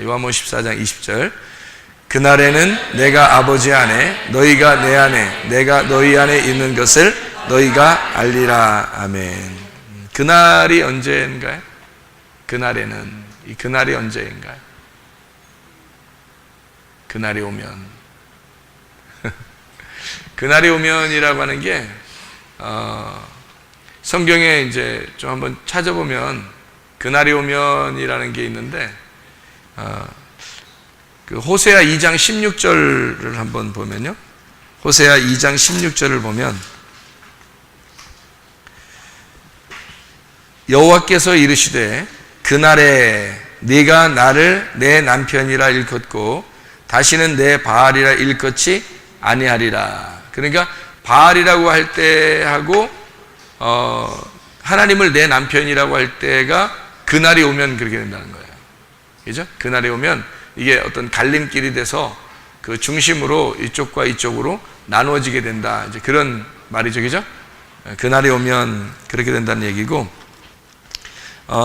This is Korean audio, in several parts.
요한복음 14장 20절. 그날에는 내가 아버지 안에, 너희가 내 안에, 내가 너희 안에 있는 것을 너희가 알리라. 아멘. 그날이 언제인가요? 그날에는, 이 그날이 언제인가요? 그날이 오면. 그날이 오면이라고 하는 게 성경에 이제 좀 한번 찾아보면 그날이 오면이라는 게 있는데 그 호세아 2장 16절을 한번 보면요. 호세아 2장 16절을 보면 여호와께서 이르시되 그날에 네가 나를 내 남편이라 일컫고 다시는 내 바알이라 일컫지 아니하리라. 그러니까 바알이라고 할 때하고 하나님을 내 남편이라고 할 때가 그날이 오면 그렇게 된다는 거예요. 그죠? 그날이 오면 이게 어떤 갈림길이 돼서 그 중심으로 이쪽과 이쪽으로 나누어지게 된다. 이제 그런 말이죠. 그죠? 그날이 오면 그렇게 된다는 얘기고,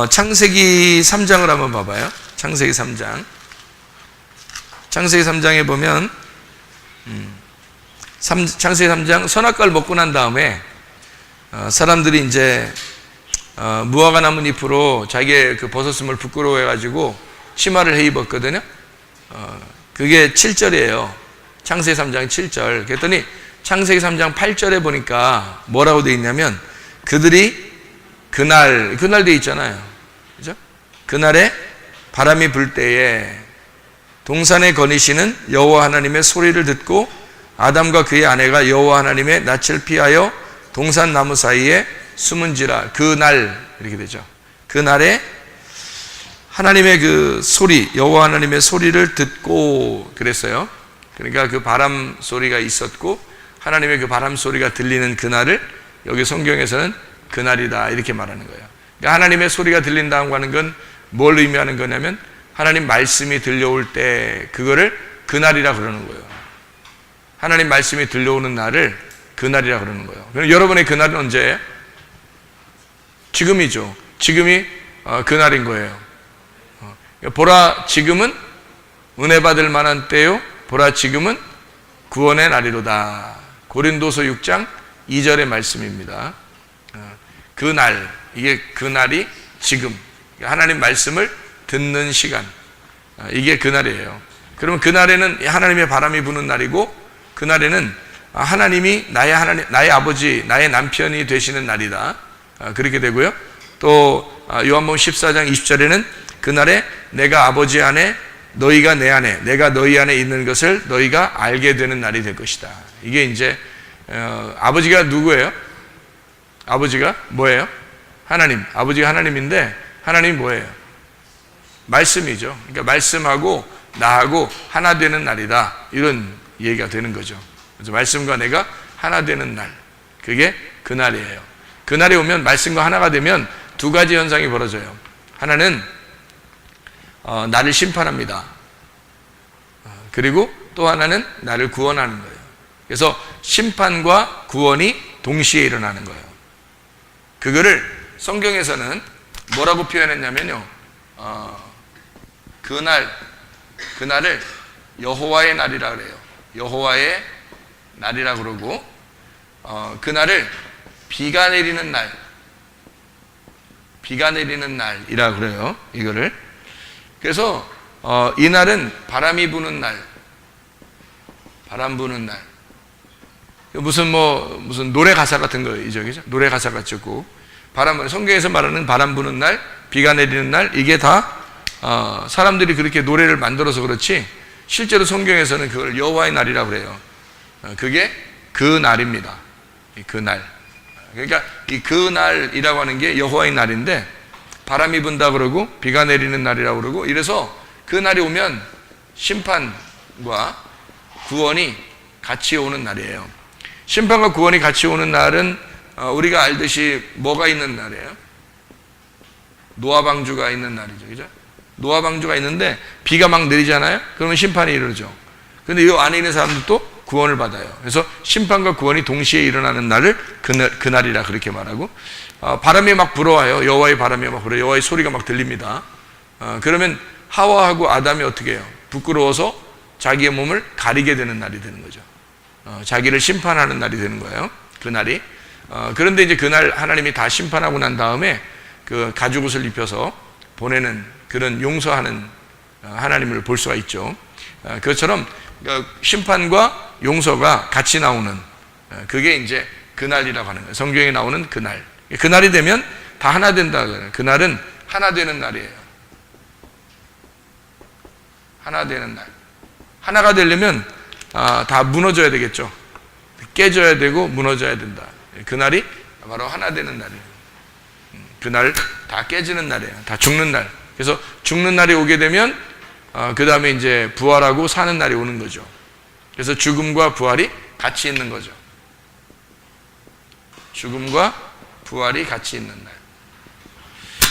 창세기 3장을 한번 봐봐요. 창세기 3장. 창세기 3장에 보면, 창세기 3장 선악과를 먹고 난 다음에, 사람들이 이제, 무화과 나무 잎으로 자기의 그 벗었음을 부끄러워해가지고 치마를 해 입었거든요. 그게 7절이에요. 창세기 3장 7절. 그랬더니 창세기 3장 8절에 보니까 뭐라고 되어 있냐면, 그들이 그날 되어 있잖아요. 그죠? 그날에 바람이 불 때에 동산에 거니시는 여호와 하나님의 소리를 듣고 아담과 그의 아내가 여호와 하나님의 낯을 피하여 동산 나무 사이에 숨은지라. 그날 이렇게 되죠. 그날에 하나님의 그 소리, 여호와 하나님의 소리를 듣고 그랬어요. 그러니까 그 바람 소리가 있었고 하나님의 그 바람 소리가 들리는 그날을 여기 성경에서는 그날이다 이렇게 말하는 거예요. 그러니까 하나님의 소리가 들린다고 하는 건 뭘 의미하는 거냐면 하나님 말씀이 들려올 때 그거를 그날이라 그러는 거예요. 하나님 말씀이 들려오는 날을 그날이라 그러는 거예요. 그럼 여러분의 그날은 언제예요? 지금이죠. 지금이 그날인 거예요. 보라 지금은 은혜 받을 만한 때요, 보라 지금은 구원의 날이로다. 고린도서 6장 2절의 말씀입니다. 그날, 이게 그날이 지금 하나님 말씀을 듣는 시간, 이게 그날이에요. 그러면 그날에는 하나님의 바람이 부는 날이고 그날에는 하나님이 나의 아버지, 나의 남편이 되시는 날이다. 그렇게 되고요. 또 요한복음 14장 20절에는 그날에 내가 아버지 안에, 너희가 내 안에, 내가 너희 안에 있는 것을 너희가 알게 되는 날이 될 것이다. 이게 이제 아버지가 누구예요? 아버지가 뭐예요? 하나님. 아버지가 하나님인데 하나님이 뭐예요? 말씀이죠. 그러니까 말씀하고 나하고 하나 되는 날이다. 이런 얘기가 되는 거죠. 그래서 말씀과 내가 하나 되는 날, 그게 그날이에요. 그날이 오면 말씀과 하나가 되면 두 가지 현상이 벌어져요. 하나는 나를 심판합니다. 그리고 또 하나는 나를 구원하는 거예요. 그래서 심판과 구원이 동시에 일어나는 거예요. 그거를 성경에서는 뭐라고 표현했냐면요, 그날을 여호와의 날이라 그래요. 여호와의 날이라 그러고, 그날을 비가 내리는 날이라 그래요. 이거를. 그래서 이 날은 바람이 부는 날, 바람 부는 날. 무슨 노래 가사 같은 거이죠, 그죠? 노래 가사 같고, 성경에서 말하는 바람 부는 날, 비가 내리는 날, 이게 다 사람들이 그렇게 노래를 만들어서 그렇지 실제로 성경에서는 그걸 여호와의 날이라고 그래요. 그게 그 날입니다. 그 날. 그러니까 이 그 날이라고 하는 게 여호와의 날인데, 바람이 분다 그러고 비가 내리는 날이라고 그러고, 이래서 그 날이 오면 심판과 구원이 같이 오는 날이에요. 심판과 구원이 같이 오는 날은 우리가 알듯이 뭐가 있는 날이에요? 노아 방주가 있는 날이죠. 그죠? 노아 방주가 있는데 비가 막 내리잖아요. 그러면 심판이 이르죠. 근데 이 안에 있는 사람들도 구원을 받아요. 그래서 심판과 구원이 동시에 일어나는 날을 그날이라 그렇게 말하고, 바람이 막 불어와요. 여호와의 바람이 막 불어요. 여호와의 소리가 막 들립니다. 그러면 하와하고 아담이 어떻게 해요? 부끄러워서 자기의 몸을 가리게 되는 날이 되는 거죠. 자기를 심판하는 날이 되는 거예요. 그날이. 그런데 이제 그날 하나님이 다 심판하고 난 다음에 그 가죽옷을 입혀서 보내는 그런 용서하는 하나님을 볼 수가 있죠. 그것처럼 심판과 용서가 같이 나오는 그게 이제 그날이라고 하는 거예요. 성경에 나오는 그날. 그날이 되면 다 하나 된다. 그날은 하나 되는 날이에요. 하나 되는 날. 하나가 되려면 다 무너져야 되겠죠. 깨져야 되고 무너져야 된다. 그날이 바로 하나 되는 날이에요. 그날 다 깨지는 날이에요. 다 죽는 날. 그래서 죽는 날이 오게 되면 그 다음에 이제 부활하고 사는 날이 오는 거죠. 그래서 죽음과 부활이 같이 있는 거죠. 죽음과 부활이 같이 있는 날.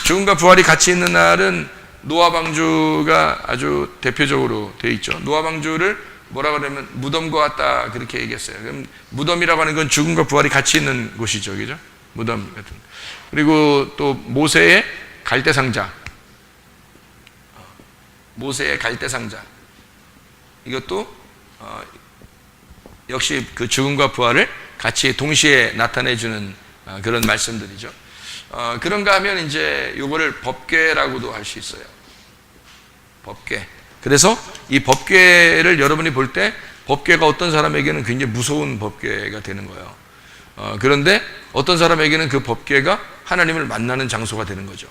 죽음과 부활이 같이 있는 날은 노아 방주가 아주 대표적으로 되어 있죠. 노아 방주를 뭐라 그러면 무덤과 같다 그렇게 얘기했어요. 그럼 무덤이라고 하는 건 죽음과 부활이 같이 있는 곳이죠, 그죠? 무덤 같은. 그리고 또 모세의 갈대상자. 모세의 갈대상자. 이것도 역시 그 죽음과 부활을 같이 동시에 나타내주는 그런 말씀들이죠. 그런가 하면 이제 요거를 법궤라고도 할 수 있어요. 법궤. 그래서 이 법궤를 여러분이 볼 때 법궤가 어떤 사람에게는 굉장히 무서운 법궤가 되는 거예요. 그런데 어떤 사람에게는 그 법궤가 하나님을 만나는 장소가 되는 거죠.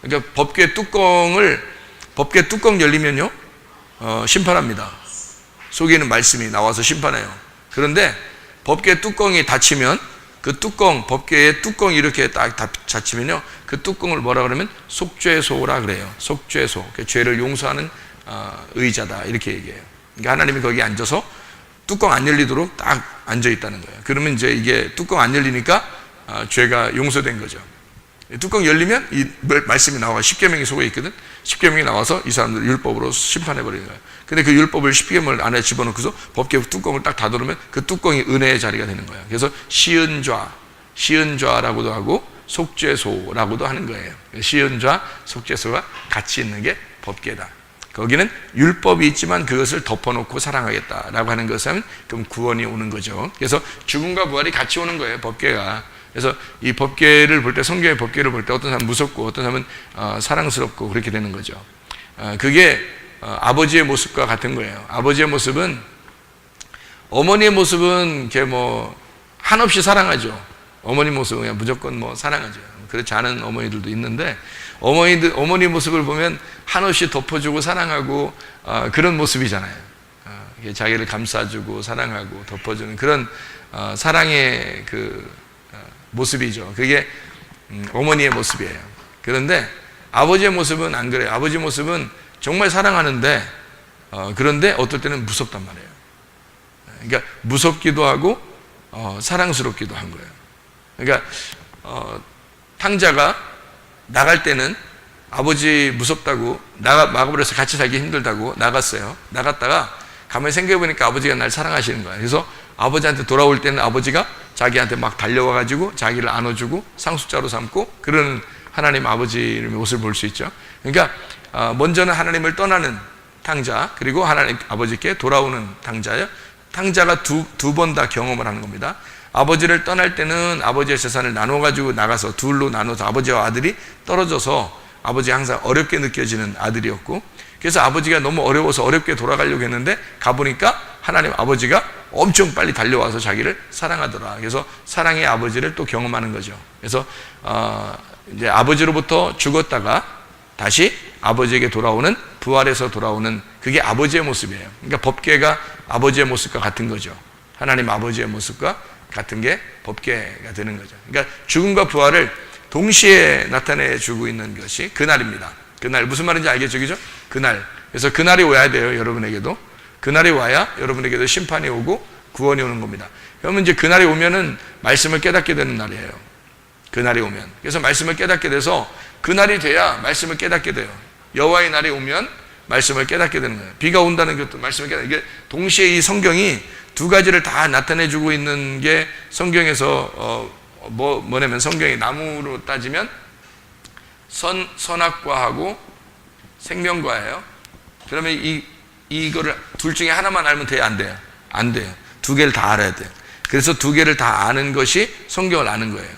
그러니까 법궤 뚜껑 열리면요, 심판합니다. 속에 있는 말씀이 나와서 심판해요. 그런데 법궤 뚜껑이 닫히면 그 뚜껑, 법궤의 뚜껑이 이렇게 딱 닫히면요, 그 뚜껑을 뭐라 그러면 속죄소라 그래요. 속죄소. 죄를 용서하는 의자다. 이렇게 얘기해요. 그러니까 하나님이 거기 앉아서 뚜껑 안 열리도록 딱 앉아 있다는 거예요. 그러면 이제 이게 뚜껑 안 열리니까 죄가 용서된 거죠. 뚜껑 열리면 이 말씀이 나와. 십계명이 속에 있거든. 십계명이 나와서 이 사람들 율법으로 심판해 버리는 거예요. 근데 그 율법을 십계명 안에 집어넣고서 법궤 뚜껑을 딱 닫아놓으면 그 뚜껑이 은혜의 자리가 되는 거예요. 그래서 시은좌라고도 하고 속죄소라고도 하는 거예요. 시은좌, 속죄소가 같이 있는 게 법궤다. 거기는 율법이 있지만 그것을 덮어놓고 사랑하겠다라고 하는 것은 그럼 구원이 오는 거죠. 그래서 죽음과 부활이 같이 오는 거예요, 법궤가. 그래서 이 법궤를 볼 때, 성경의 법궤를 볼 때 어떤 사람은 무섭고 어떤 사람은 사랑스럽고 그렇게 되는 거죠. 그게 아버지의 모습과 같은 거예요. 아버지의 모습은, 어머니의 모습은 이렇게 뭐 한없이 사랑하죠. 어머니 모습은 그냥 무조건 뭐 사랑하죠. 그렇지 않은 어머니들도 있는데, 어머니 모습을 보면 한없이 덮어주고 사랑하고 그런 모습이잖아요. 자기를 감싸주고 사랑하고 덮어주는 그런 사랑의 그 모습이죠. 그게 어머니의 모습이에요. 그런데 아버지의 모습은 안 그래요. 아버지 모습은 정말 사랑하는데 그런데 어떨 때는 무섭단 말이에요. 그러니까 무섭기도 하고 사랑스럽기도 한 거예요. 그러니까 탕자가 나갈 때는 아버지 무섭다고 막아버려서 같이 살기 힘들다고 나갔어요. 나갔다가 가만히 생각해보니까 아버지가 날 사랑하시는 거예요. 그래서 아버지한테 돌아올 때는 아버지가 자기한테 막 달려와가지고 자기를 안아주고 상속자로 삼고 그런 하나님 아버지의 모습을 볼 수 있죠. 그러니까 먼저는 하나님을 떠나는 탕자, 그리고 하나님 아버지께 돌아오는 탕자예요. 탕자가 두 번 다 경험을 하는 겁니다. 아버지를 떠날 때는 아버지의 재산을 나눠가지고 나가서 둘로 나눠서 아버지와 아들이 떨어져서 아버지가 항상 어렵게 느껴지는 아들이었고, 그래서 아버지가 너무 어려워서 어렵게 돌아가려고 했는데 가보니까 하나님 아버지가 엄청 빨리 달려와서 자기를 사랑하더라. 그래서 사랑의 아버지를 또 경험하는 거죠. 그래서 이제 아버지로부터 죽었다가 다시 아버지에게 돌아오는, 부활해서 돌아오는, 그게 아버지의 모습이에요. 그러니까 법궤가 아버지의 모습과 같은 거죠. 하나님 아버지의 모습과 같은 게 법궤가 되는 거죠. 그러니까 죽음과 부활을 동시에 나타내 주고 있는 것이 그날입니다. 그날, 무슨 말인지 알겠죠? 그죠? 그날. 그래서 그날이 와야 돼요, 여러분에게도. 그날이 와야 여러분에게도 심판이 오고 구원이 오는 겁니다. 그러면 이제 그날이 오면은 말씀을 깨닫게 되는 날이에요. 그날이 오면. 그래서 말씀을 깨닫게 돼서 그날이 돼야 말씀을 깨닫게 돼요. 여호와의 날이 오면 말씀을 깨닫게 되는 거예요. 비가 온다는 것도 말씀을 깨닫게. 이게 동시에 이 성경이 두 가지를 다 나타내주고 있는 게 성경에서 뭐냐면 성경이 나무로 따지면 선악과하고 생명과예요. 그러면 이거를 둘 중에 하나만 알면 돼요? 안 돼요? 안 돼요. 두 개를 다 알아야 돼요. 그래서 두 개를 다 아는 것이 성경을 아는 거예요.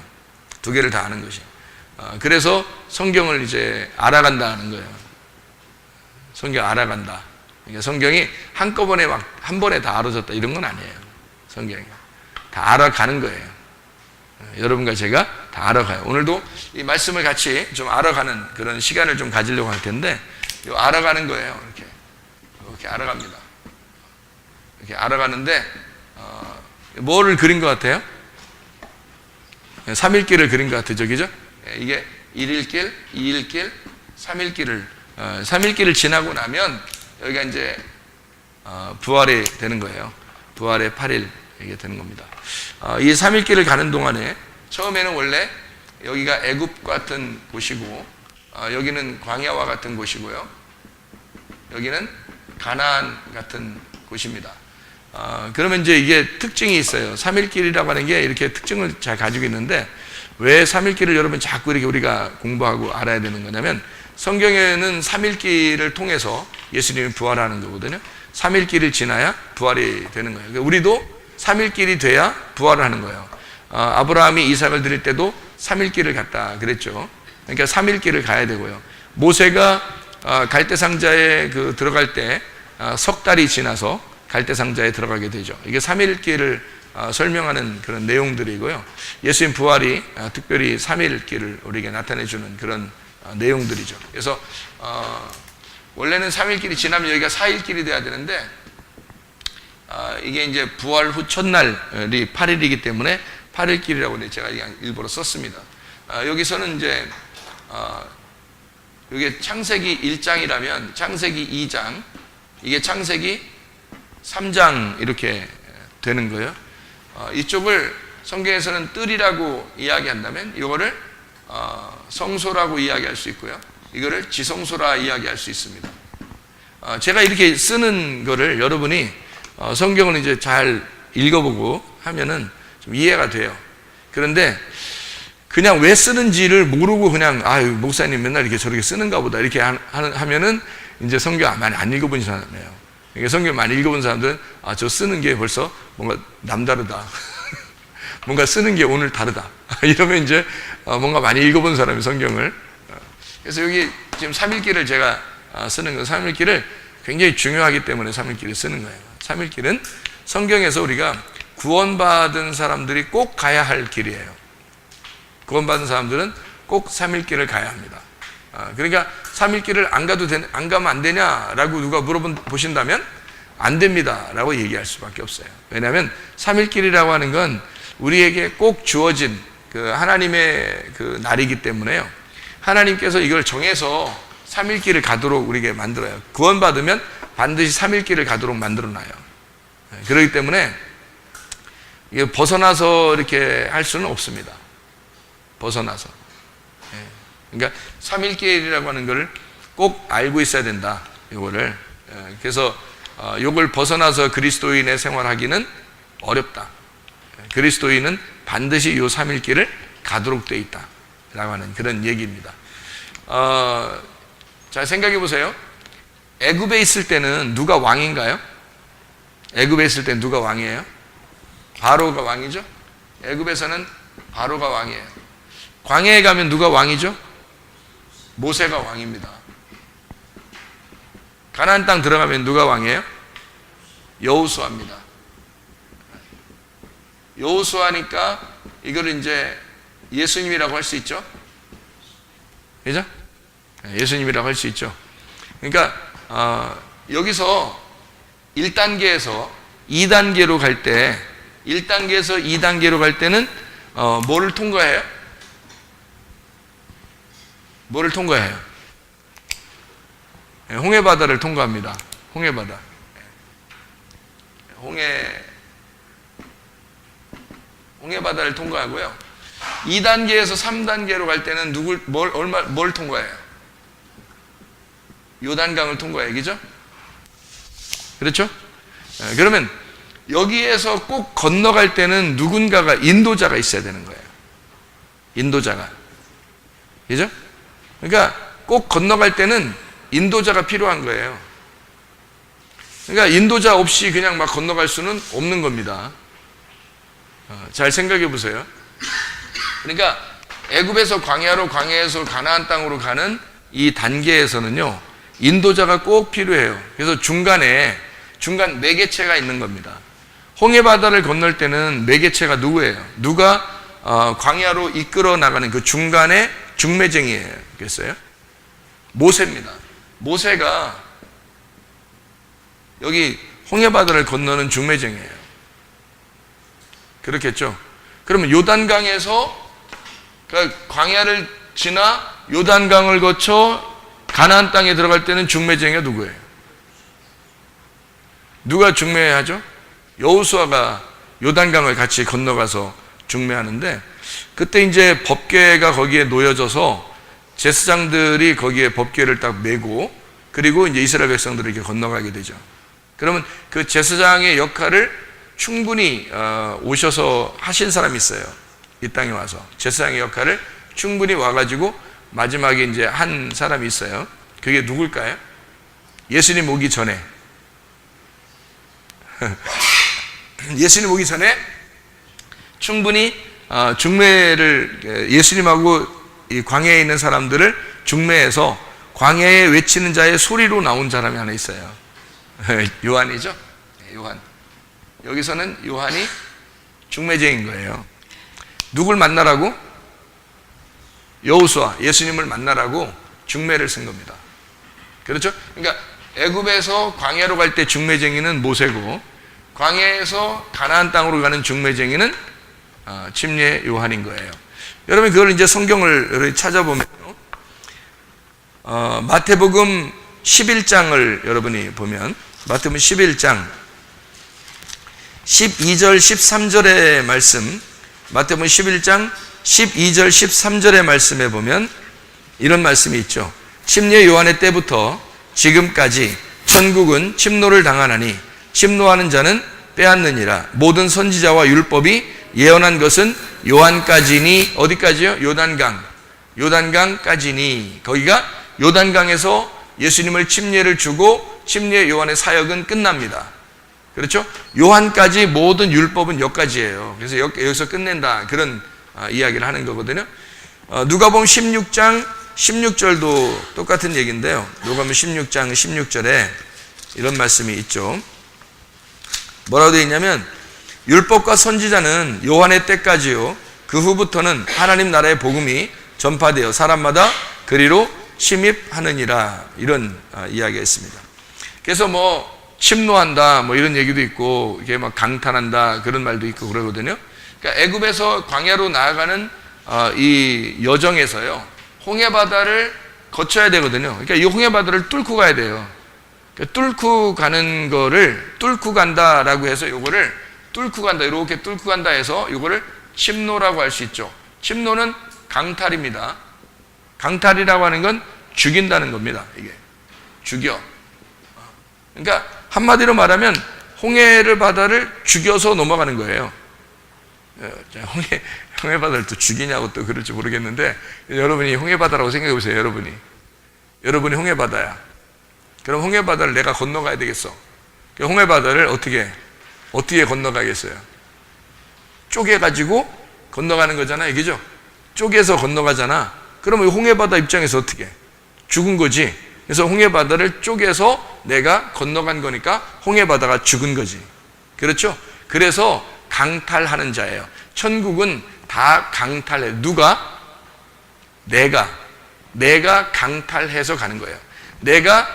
두 개를 다 아는 것이. 그래서 성경을 이제 알아간다는 거예요. 성경 알아간다. 그러니까 성경이 한꺼번에 막 한 번에 다 알아졌다 이런 건 아니에요. 성경이 다 알아가는 거예요. 여러분과 제가 다 알아가요. 오늘도 이 말씀을 같이 좀 알아가는 그런 시간을 좀 가지려고 할 텐데, 요 알아가는 거예요. 이렇게 알아갑니다. 이렇게 알아가는데, 뭐를 그린 것 같아요? 3일길을 그린 것 같죠, 그죠? 이게 1일길, 2일길, 3일길을, 3일길을 지나고 나면 여기가 이제 부활이 되는 거예요. 부활의 8일 이게 되는 겁니다. 이 3일길을 가는 동안에 처음에는 원래 여기가 애굽 같은 곳이고, 여기는 광야와 같은 곳이고요. 여기는 가나안 같은 곳입니다. 그러면 이제 이게 특징이 있어요. 3일길이라고 하는 게 이렇게 특징을 잘 가지고 있는데, 왜 3일길을 여러분 자꾸 이렇게 우리가 공부하고 알아야 되는 거냐면, 성경에는 3일길을 통해서 예수님이 부활하는 거거든요. 3일길을 지나야 부활이 되는 거예요. 우리도 3일길이 돼야 부활을 하는 거예요. 아브라함이 이삭을 드릴 때도 3일길을 갔다 그랬죠. 그러니까 3일길을 가야 되고요. 모세가 갈대상자에 들어갈 때 석 달이 지나서 갈대상자에 들어가게 되죠. 이게 3일길을 설명하는 그런 내용들이고요. 예수님 부활이 특별히 3일길을 우리에게 나타내주는 그런 내용들이죠. 그래서 원래는 3일길이 지나면 여기가 4일길이 돼야 되는데, 이게 이제 부활 후 첫날이 8일이기 때문에 8일길이라고 제가 일부러 썼습니다. 여기서는 이제 이게 창세기 1장이라면 창세기 2장, 이게 창세기 3장 이렇게 되는 거예요. 이쪽을 성경에서는 뜰이라고 이야기한다면 이거를 성소라고 이야기할 수 있고요. 이거를 지성소라 이야기할 수 있습니다. 제가 이렇게 쓰는 거를 여러분이 성경을 이제 잘 읽어보고 하면은 좀 이해가 돼요. 그런데 그냥 왜 쓰는지를 모르고 그냥 목사님 맨날 이렇게 저렇게 쓰는가 보다 이렇게 하면은 이제 성경 많이 안 읽어본 사람이에요. 그러니까 성경 많이 읽어본 사람들은 저 쓰는 게 벌써 뭔가 남다르다. 뭔가 쓰는 게 오늘 다르다. 이러면 이제 뭔가 많이 읽어본 사람이 성경을. 그래서 여기 지금 3일길을 제가 쓰는 거, 3일길을 굉장히 중요하기 때문에 3일길을 쓰는 거예요. 3일길은 성경에서 우리가 구원받은 사람들이 꼭 가야 할 길이에요. 구원받은 사람들은 꼭 3일길을 가야 합니다. 그러니까 3일길을 안 가면 안 되냐라고 누가 물어보신다면 안 됩니다 라고 얘기할 수밖에 없어요. 왜냐하면 3일길이라고 하는 건 우리에게 꼭 주어진 하나님의 날이기 때문에요. 하나님께서 이걸 정해서 3일길을 가도록 우리에게 만들어요. 구원받으면 반드시 3일길을 가도록 만들어놔요. 그렇기 때문에 이게 벗어나서 이렇게 할 수는 없습니다. 벗어나서. 그러니까 3일길이라고 하는 걸 꼭 알고 있어야 된다. 이거를. 그래서 이걸 벗어나서 그리스도인의 생활하기는 어렵다. 그리스도인은 반드시 이 3일길을 가도록 되어 있다 라고 하는 그런 얘기입니다. 자, 생각해 보세요. 애굽에 있을 때는 누가 왕인가요? 애굽에 있을 때는 누가 왕이에요? 바로가 왕이죠. 애굽에서는 바로가 왕이에요. 광야에 가면 누가 왕이죠? 모세가 왕입니다. 가나안 땅 들어가면 누가 왕이에요? 여호수아입니다. 여호수아니까 이걸 이제 예수님이라고 할 수 있죠. 그죠? 예수님이라고 할 수 있죠. 그러니까 여기서 1단계에서 2단계로 갈 때, 1단계에서 2단계로 갈 때는 뭐를 통과해요? 뭐를 통과해요? 홍해바다를 통과합니다. 홍해바다. 홍해바다를 통과하고요. 2단계에서 3단계로 갈 때는 뭘 통과해요? 요단강을 통과해요. 그죠? 그렇죠? 그러면 여기에서 꼭 건너갈 때는 누군가가 인도자가 있어야 되는 거예요. 인도자가. 그죠? 그러니까 꼭 건너갈 때는 인도자가 필요한 거예요. 그러니까 인도자 없이 그냥 막 건너갈 수는 없는 겁니다. 잘 생각해 보세요. 그러니까 애굽에서 광야로, 광야에서 가나안 땅으로 가는 이 단계에서는요, 인도자가 꼭 필요해요. 그래서 중간 매개체가 있는 겁니다. 홍해바다를 건널 때는 매개체가 누구예요? 누가 광야로 이끌어 나가는 그 중간에 중매쟁이겠어요? 모세입니다. 모세가 여기 홍해바다를 건너는 중매쟁이에요. 그렇겠죠? 그러면 요단강에서 그러니까 광야를 지나 요단강을 거쳐 가나안 땅에 들어갈 때는 중매쟁이가 누구예요? 누가 중매하죠? 여호수아가 요단강을 같이 건너가서 중매하는데, 그때 이제 법궤가 거기에 놓여져서 제사장들이 거기에 법궤를 딱 메고, 그리고 이제 이스라엘 백성들이 이렇게 건너가게 되죠. 그러면 그 제사장의 역할을 충분히 오셔서 하신 사람이 있어요. 이 땅에 와서 제사장의 역할을 충분히 와가지고 마지막에 이제 한 사람이 있어요. 그게 누굴까요? 예수님 오기 전에 예수님 오기 전에 충분히 중매를, 예수님하고 이 광야에 있는 사람들을 중매해서 광야에 외치는 자의 소리로 나온 사람이 하나 있어요. 요한이죠. 요한. 여기서는 요한이 중매쟁인 거예요. 누굴 만나라고? 여호수아, 예수님을 만나라고 중매를 쓴 겁니다. 그렇죠? 그러니까 애굽에서 광야로 갈 때 중매쟁이는 모세고, 광야에서 가나안 땅으로 가는 중매쟁이는 침례 요한인 거예요. 여러분 그걸 이제 성경을 찾아보면 마태복음 11장을 여러분이 보면, 마태복음 11장 12절 13절의 말씀, 마태복음 11장 12절 13절의 말씀에 보면 이런 말씀이 있죠. 침례 요한의 때부터 지금까지 천국은 침노를 당하나니 침노하는 자는 빼앗느니라. 모든 선지자와 율법이 예언한 것은 요한까지니, 어디까지요? 요단강까지니. 거기가 요단강에서 예수님을 침례를 주고 침례 요한의 사역은 끝납니다. 그렇죠? 요한까지 모든 율법은 여기까지예요. 그래서 여기서 끝낸다, 그런 이야기를 하는 거거든요. 누가복음 16장 16절도 똑같은 얘기인데요. 누가복음 16장 16절에 이런 말씀이 있죠. 뭐라고 되어 있냐면, 율법과 선지자는 요한의 때까지요, 그 후부터는 하나님 나라의 복음이 전파되어 사람마다 그리로 침입하느니라. 이런 이야기가 있습니다. 그래서 뭐 침노한다 뭐 이런 얘기도 있고, 이게 막 강탈한다 그런 말도 있고 그러거든요. 그러니까 애굽에서 광야로 나아가는 이 여정에서요, 홍해바다를 거쳐야 되거든요. 그러니까 이 홍해바다를 뚫고 가야 돼요. 그러니까 뚫고 가는 거를 뚫고 간다라고 해서 요거를 뚫고 간다, 이렇게 뚫고 간다 해서 요거를 침노라고 할 수 있죠. 침노는 강탈입니다. 강탈이라고 하는 건 죽인다는 겁니다. 이게 죽여. 그러니까 한마디로 말하면 홍해를 바다를 죽여서 넘어가는 거예요. 홍해바다를 또 죽이냐고 또 그럴지 모르겠는데, 여러분이 홍해바다라고 생각해 보세요. 여러분이 홍해바다야. 그럼 홍해바다를 내가 건너가야 되겠어. 홍해바다를 어떻게 건너가겠어요? 쪼개가지고 건너가는 거잖아, 이게죠? 쪼개서 건너가잖아. 그러면 홍해바다 입장에서 어떻게? 죽은 거지. 그래서 홍해바다를 쪼개서 내가 건너간 거니까 홍해바다가 죽은 거지. 그렇죠? 그래서 강탈하는 자예요. 천국은 다 강탈해. 누가? 내가 강탈해서 가는 거예요. 내가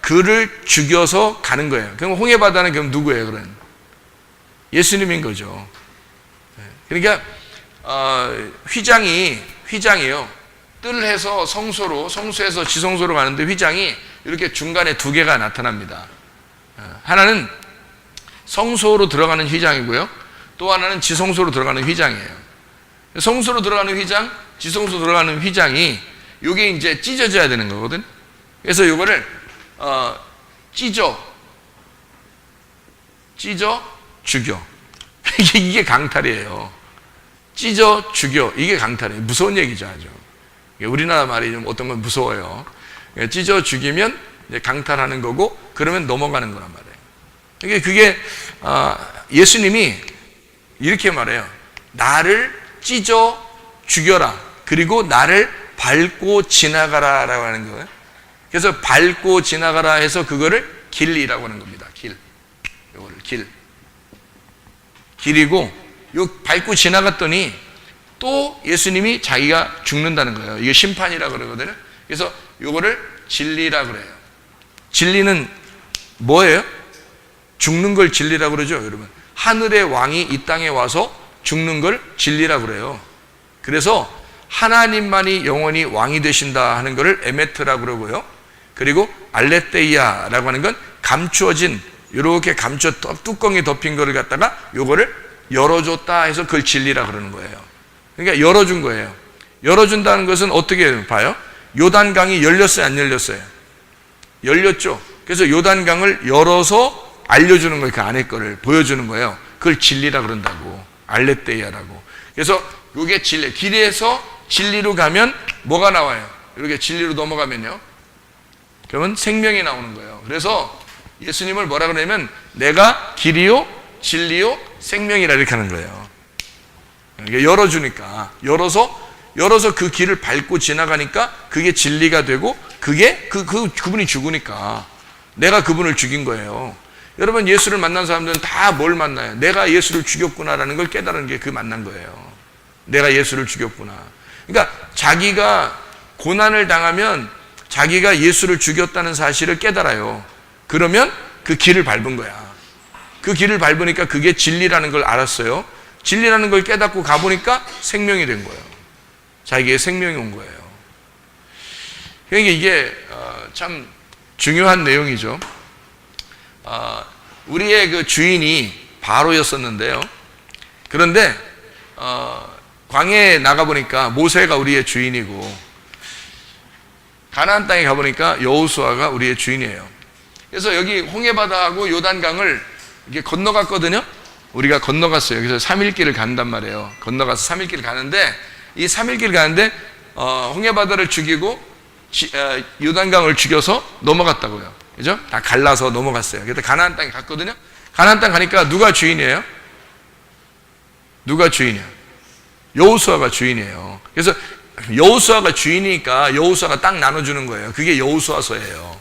그를 죽여서 가는 거예요. 그럼 홍해바다는 그럼 누구예요? 그럼 예수님인 거죠. 그러니까 휘장이요. 뜰 해서 성소에서 지성소로 가는데 휘장이 이렇게 중간에 두 개가 나타납니다. 하나는 성소로 들어가는 휘장이고요, 또 하나는 지성소로 들어가는 휘장이에요. 성소로 들어가는 휘장, 지성소 들어가는 휘장이 이게 이제 찢어져야 되는 거거든. 그래서 이거를 찢어 죽여. 이게 강탈이에요. 찢어 죽여, 이게 강탈이에요. 무서운 얘기죠, 아주. 우리나라 말이 좀 어떤 건 무서워요. 찢어 죽이면 이제 강탈하는 거고, 그러면 넘어가는 거란 말이에요. 그게 예수님이 이렇게 말해요. 나를 찢어 죽여라. 그리고 나를 밟고 지나가라 라고 하는 거예요. 그래서 밟고 지나가라 해서 그거를 길이라고 하는 겁니다. 요거를 길이고, 요 밟고 지나갔더니 또 예수님이 자기가 죽는다는 거예요. 이게 심판이라고 그러거든요. 그래서 요거를 진리라고 그래요. 진리는 뭐예요? 죽는 걸 진리라고 그러죠, 여러분. 하늘의 왕이 이 땅에 와서 죽는 걸 진리라고 그래요. 그래서 하나님만이 영원히 왕이 되신다 하는 것을 에메트라고 그러고요. 그리고 알레테이아라고 하는 건 감추어진, 이렇게 뚜껑이 덮인 거를 갖다가 요거를 열어줬다 해서 그걸 진리라고 그러는 거예요. 그러니까 열어준 거예요. 열어준다는 것은 어떻게 봐요? 요단강이 열렸어요, 안 열렸어요? 열렸죠. 그래서 요단강을 열어서 알려주는 거예요. 그 안에 거를 보여주는 거예요. 그걸 진리라고 그런다고. 알레테이아라고. 그래서 이게 진리. 길에서 진리로 가면 뭐가 나와요? 이렇게 진리로 넘어가면요, 그러면 생명이 나오는 거예요. 그래서 예수님을 뭐라 그러냐면 내가 길이요 진리요 생명이라 이렇게 하는 거예요. 열어주니까, 열어서 그 길을 밟고 지나가니까 그게 진리가 되고, 그게 그분이 죽으니까 내가 그분을 죽인 거예요. 여러분, 예수를 만난 사람들은 다 뭘 만나요? 내가 예수를 죽였구나라는 걸 깨달은 게 그 만난 거예요. 내가 예수를 죽였구나. 그러니까 자기가 고난을 당하면 자기가 예수를 죽였다는 사실을 깨달아요. 그러면 그 길을 밟은 거야. 그 길을 밟으니까 그게 진리라는 걸 알았어요. 진리라는 걸 깨닫고 가보니까 생명이 된 거예요. 자기의 생명이 온 거예요. 그러니까 이게 참 중요한 내용이죠. 우리의 그 주인이 바로였었는데요. 그런데 광야에 나가보니까 모세가 우리의 주인이고, 가나안 땅에 가보니까 여호수아가 우리의 주인이에요. 그래서 여기 홍해바다하고 요단강을 이렇게 건너갔거든요. 우리가 건너갔어요. 그래서 3일길을 간단 말이에요. 건너가서 3일길 가는데, 이 3일길 가는데 홍해바다를 죽이고 요단강을 죽여서 넘어갔다고요. 그죠? 다 갈라서 넘어갔어요. 그래서 가나안 땅에 갔거든요. 가나안 땅 가니까 누가 주인이에요? 누가 주인이에요? 여호수아가 주인이에요. 그래서 여호수아가 주인이니까 여호수아가 땅 나눠주는 거예요. 그게 여호수아서예요.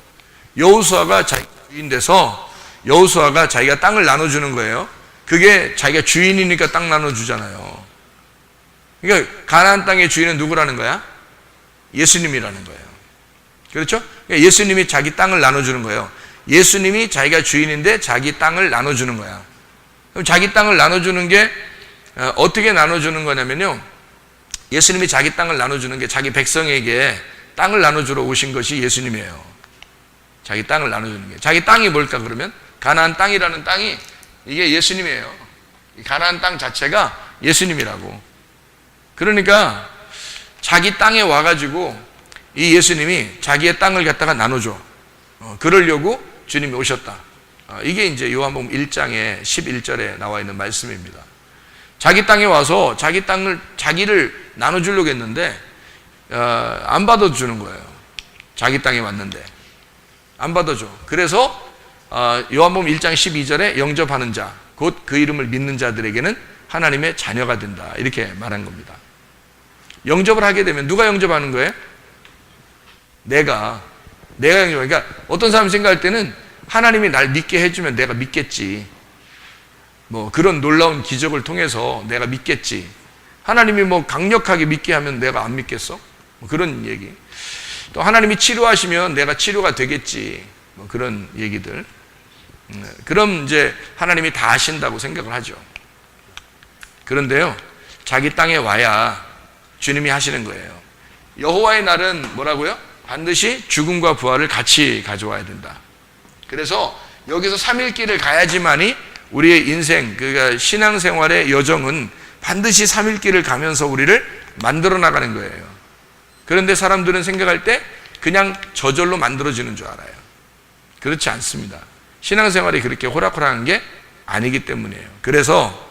여호수아가 자기 주인 돼서 여호수아가 자기가 땅을 나눠주는 거예요. 그게 자기가 주인이니까 땅 나눠주잖아요. 그러니까 가나안 땅의 주인은 누구라는 거야? 예수님이라는 거예요. 그렇죠? 그러니까 예수님이 자기 땅을 나눠주는 거예요. 예수님이 자기가 주인인데 자기 땅을 나눠주는 거야. 그럼 자기 땅을 나눠주는 게 어떻게 나눠주는 거냐면요, 예수님이 자기 땅을 나눠주는 게 자기 백성에게 땅을 나눠주러 오신 것이 예수님이에요. 자기 땅을 나눠주는 게. 자기 땅이 뭘까 그러면? 가나안 땅이라는 땅이 이게 예수님이에요. 가나안 땅 자체가 예수님이라고. 그러니까 자기 땅에 와가지고 이 예수님이 자기의 땅을 갖다가 나눠줘. 그러려고 주님이 오셨다. 이게 이제 요한복음 1장의 11절에 나와 있는 말씀입니다. 자기 땅에 와서 자기를 나눠주려고 했는데 안 받아주는 거예요. 자기 땅에 왔는데 안 받아줘. 그래서 요한복음 1장 12절에 영접하는 자, 곧 그 이름을 믿는 자들에게는 하나님의 자녀가 된다, 이렇게 말한 겁니다. 영접을 하게 되면 누가 영접하는 거예요? 내가 영접하는. 그러니까 어떤 사람이 생각할 때는 하나님이 날 믿게 해주면 내가 믿겠지, 뭐 그런 놀라운 기적을 통해서 내가 믿겠지, 하나님이 뭐 강력하게 믿게 하면 내가 안 믿겠어? 뭐 그런 얘기. 또 하나님이 치료하시면 내가 치료가 되겠지, 뭐 그런 얘기들. 그럼 이제 하나님이 다 하신다고 생각을 하죠. 그런데요, 자기 땅에 와야 주님이 하시는 거예요. 여호와의 날은 뭐라고요? 반드시 죽음과 부활을 같이 가져와야 된다. 그래서 여기서 3일길을 가야지만이 우리의 인생, 그러니까 신앙생활의 여정은 반드시 3일길을 가면서 우리를 만들어 나가는 거예요. 그런데 사람들은 생각할 때 그냥 저절로 만들어지는 줄 알아요. 그렇지 않습니다. 신앙생활이 그렇게 호락호락한 게 아니기 때문이에요. 그래서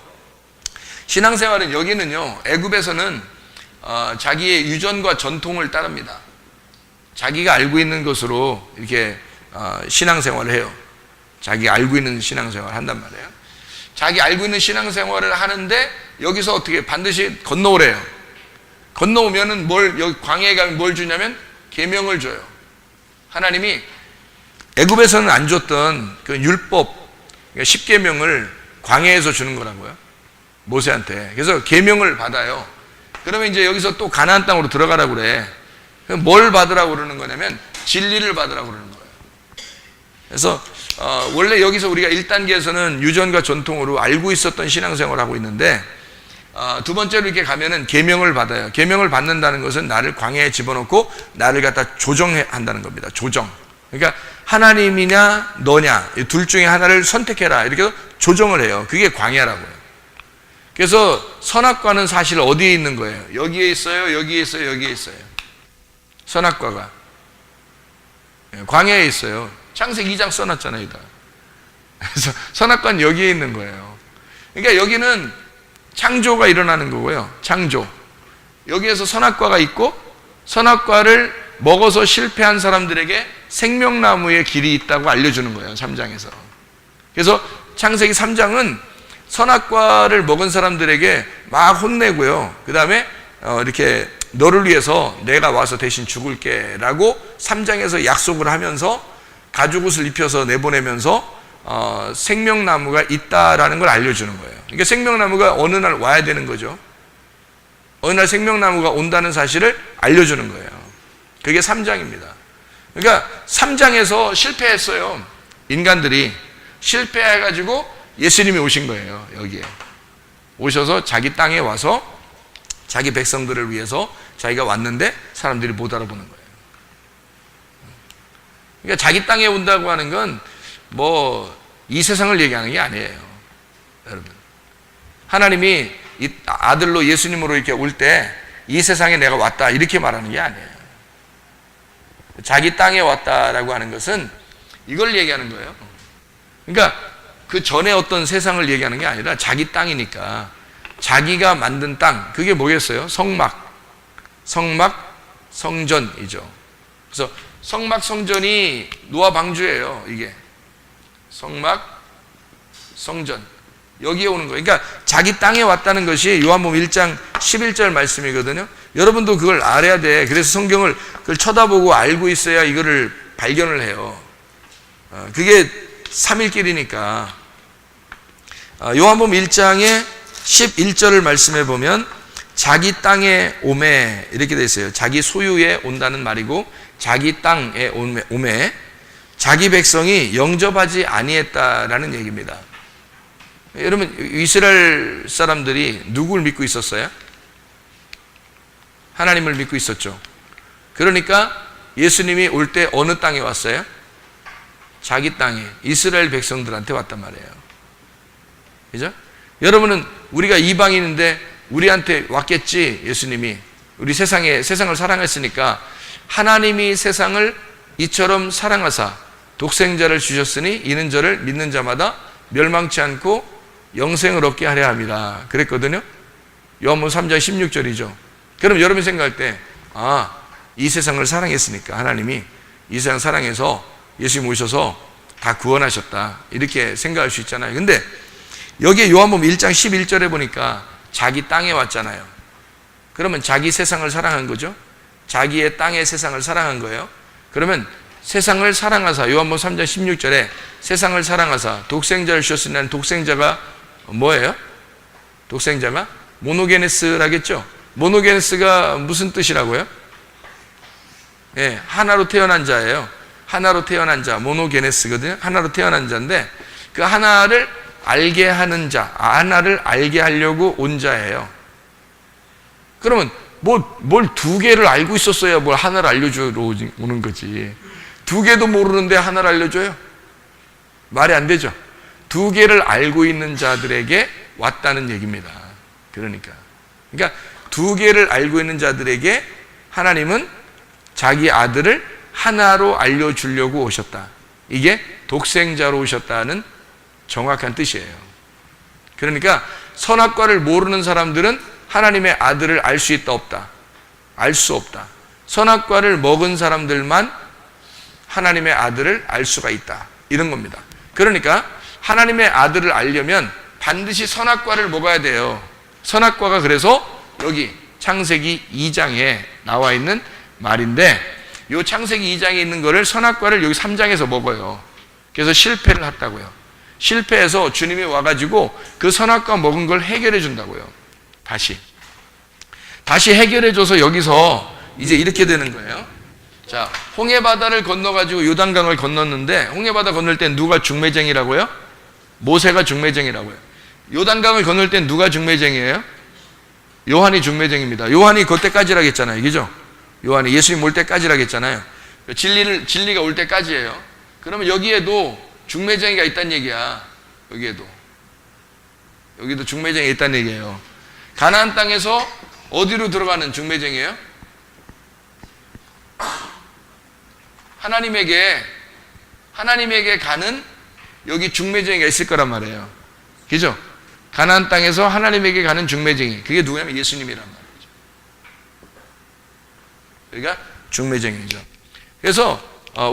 신앙생활은, 여기는요, 애굽에서는 자기의 유전과 전통을 따릅니다. 자기가 알고 있는 것으로 이렇게 신앙생활을 해요. 자기 알고 있는 신앙생활을 한단 말이에요. 자기 알고 있는 신앙생활을 하는데 여기서 어떻게 반드시 건너오래요. 건너오면은 여기 광야에 가면 뭘 주냐면 계명을 줘요. 하나님이 애굽에서는 안 줬던 그 율법, 그러니까 10계명을 광야에서 주는 거라고요. 모세한테. 그래서 계명을 받아요. 그러면 이제 여기서 또 가나안 땅으로 들어가라고 그래. 그럼 뭘 받으라고 그러는 거냐면 진리를 받으라고 그러는 거예요. 그래서 원래 여기서 우리가 1단계에서는 유전과 전통으로 알고 있었던 신앙생활을 하고 있는데 두 번째로 이렇게 가면은 계명을 받아요. 계명을 받는다는 것은 나를 광야에 집어넣고 나를 갖다 조정한다는 겁니다. 조정. 그러니까 하나님이냐 너냐 이 둘 중에 하나를 선택해라 이렇게 조정을 해요. 그게 광야라고요. 그래서 선악과는 사실 어디에 있는 거예요? 여기에 있어요, 여기에 있어요, 여기에 있어요. 선악과가 광야에 있어요. 창세기 2장 써놨잖아요. 다. 그래서 선악과는 여기에 있는 거예요. 그러니까 여기는 창조가 일어나는 거고요. 창조. 여기에서 선악과가 있고 선악과를 먹어서 실패한 사람들에게 생명나무의 길이 있다고 알려주는 거예요. 3장에서. 그래서 창세기 3장은 선악과를 먹은 사람들에게 막 혼내고요. 그 다음에 이렇게 너를 위해서 내가 와서 대신 죽을게 라고 3장에서 약속을 하면서 가죽옷을 입혀서 내보내면서 생명나무가 있다라는 걸 알려주는 거예요. 그러니까 생명나무가 어느 날 와야 되는 거죠. 어느 날 생명나무가 온다는 사실을 알려주는 거예요. 그게 3장입니다. 그러니까 3장에서 실패했어요. 인간들이 실패해가지고 예수님이 오신 거예요. 여기에 오셔서 자기 땅에 와서 자기 백성들을 위해서 자기가 왔는데 사람들이 못 알아보는 거예요. 그러니까 자기 땅에 온다고 하는 건 뭐 이 세상을 얘기하는 게 아니에요. 여러분, 하나님이 이 아들로 예수님으로 이렇게 올 때 이 세상에 내가 왔다 이렇게 말하는 게 아니에요. 자기 땅에 왔다라고 하는 것은 이걸 얘기하는 거예요. 그러니까 그 전에 어떤 세상을 얘기하는 게 아니라 자기 땅이니까 자기가 만든 땅, 그게 뭐겠어요? 성막, 성전이죠. 그래서 성막, 성전이 노아 방주예요. 이게 성막, 성전, 여기에 오는 거예요. 그러니까 자기 땅에 왔다는 것이 요한복음 1장 11절 말씀이거든요. 여러분도 그걸 알아야 돼. 그래서 성경을 그걸 쳐다보고 알고 있어야 이거를 발견을 해요. 그게 삼일길이니까. 요한복음 1장의 11절을 말씀해 보면 자기 땅에 오매 이렇게 되어 있어요. 자기 소유에 온다는 말이고 자기 땅에 오매 자기 백성이 영접하지 아니했다라는 얘기입니다. 여러분, 이스라엘 사람들이 누구를 믿고 있었어요? 하나님을 믿고 있었죠. 그러니까 예수님이 올 때 어느 땅에 왔어요? 자기 땅에 이스라엘 백성들한테 왔단 말이에요. 그죠? 여러분은 우리가 이방인인데 우리한테 왔겠지. 예수님이 우리 세상을 사랑했으니까 하나님이 세상을 이처럼 사랑하사 독생자를 주셨으니 이는 저를 믿는 자마다 멸망치 않고 영생을 얻게 하려 함이라 그랬거든요. 요한복음 3장 16절이죠. 그럼 여러분이 생각할 때 이 세상을 사랑했으니까 하나님이 이 세상 사랑해서 예수님 오셔서 다 구원하셨다 이렇게 생각할 수 있잖아요. 근데 여기에 요한복음 1장 11절에 보니까 자기 땅에 왔잖아요. 그러면 자기 세상을 사랑한 거죠. 자기의 땅의 세상을 사랑한 거예요. 그러면 세상을 사랑하사, 요한복음 3장 16절에 세상을 사랑하사 독생자를 주셨으니 독생자가 뭐예요? 독생자가 모노게네스라겠죠. 모노게네스가 무슨 뜻이라고요? 예, 하나로 태어난 자예요. 하나로 태어난 자, 모노게네스거든요. 하나로 태어난 자인데 그 하나를 알게 하는 자, 하나를 알게 하려고 온 자예요. 그러면 뭘 두 개를 알고 있었어야 뭘 하나를 알려주러 오는 거지. 두 개도 모르는데 하나를 알려줘요? 말이 안 되죠. 두 개를 알고 있는 자들에게 왔다는 얘기입니다. 그러니까 두 개를 알고 있는 자들에게 하나님은 자기 아들을 하나로 알려주려고 오셨다. 이게 독생자로 오셨다는 정확한 뜻이에요. 그러니까 선악과를 모르는 사람들은 하나님의 아들을 알 수 있다 없다? 알 수 없다. 선악과를 먹은 사람들만 하나님의 아들을 알 수가 있다. 이런 겁니다. 그러니까 하나님의 아들을 알려면 반드시 선악과를 먹어야 돼요. 선악과가 그래서 여기 창세기 2장에 나와 있는 말인데, 이 창세기 2장에 있는 거를 선악과를 여기 3장에서 먹어요. 그래서 실패를 했다고요. 실패해서 주님이 와가지고 그 선악과 먹은 걸 해결해 준다고요. 다시 해결해 줘서 여기서 이제 이렇게 되는 거예요. 자, 홍해바다를 건너가지고 요단강을 건넜는데, 홍해바다 건널 땐 누가 중매쟁이라고요? 모세가 중매쟁이라고요. 요단강을 건널 땐 누가 중매쟁이에요? 요한이 중매쟁입니다. 요한이 그때까지라고 했잖아요. 그죠? 요한이 예수님 올 때까지라고 했잖아요. 진리가 올 때까지예요. 그러면 여기에도 중매쟁이가 있다는 얘기야. 여기도 중매쟁이가 있다는 얘기예요. 가나안 땅에서 어디로 들어가는 중매쟁이에요? 하나님에게 가는 여기 중매쟁이가 있을 거란 말이에요. 그죠? 가나안 땅에서 하나님에게 가는 중매쟁이. 그게 누구냐면 예수님이란 말이죠. 그러니까 중매쟁이죠. 그래서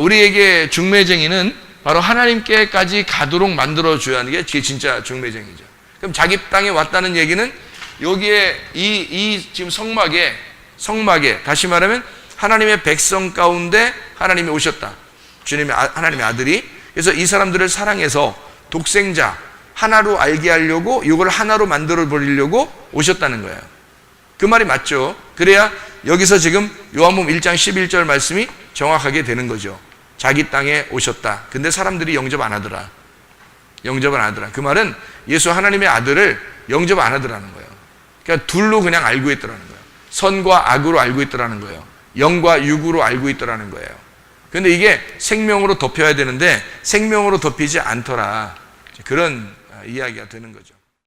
우리에게 중매쟁이는 바로 하나님께까지 가도록 만들어줘야 하는 게 진짜 중매쟁이죠. 그럼 자기 땅에 왔다는 얘기는 여기에 이 지금 성막에 다시 말하면 하나님의 백성 가운데 하나님이 오셨다. 하나님의 아들이. 그래서 이 사람들을 사랑해서 독생자 하나로 알게 하려고, 이걸 하나로 만들어 버리려고 오셨다는 거예요. 그 말이 맞죠? 그래야 여기서 지금 요한복음 1장 11절 말씀이 정확하게 되는 거죠. 자기 땅에 오셨다. 근데 사람들이 영접 안 하더라. 그 말은 예수 하나님의 아들을 영접 안 하더라는 거예요. 그러니까 둘로 그냥 알고 있더라는 거예요. 선과 악으로 알고 있더라는 거예요. 영과 육으로 알고 있더라는 거예요. 근데 이게 생명으로 덮여야 되는데 생명으로 덮이지 않더라. 그런 이야기가 되는 거죠.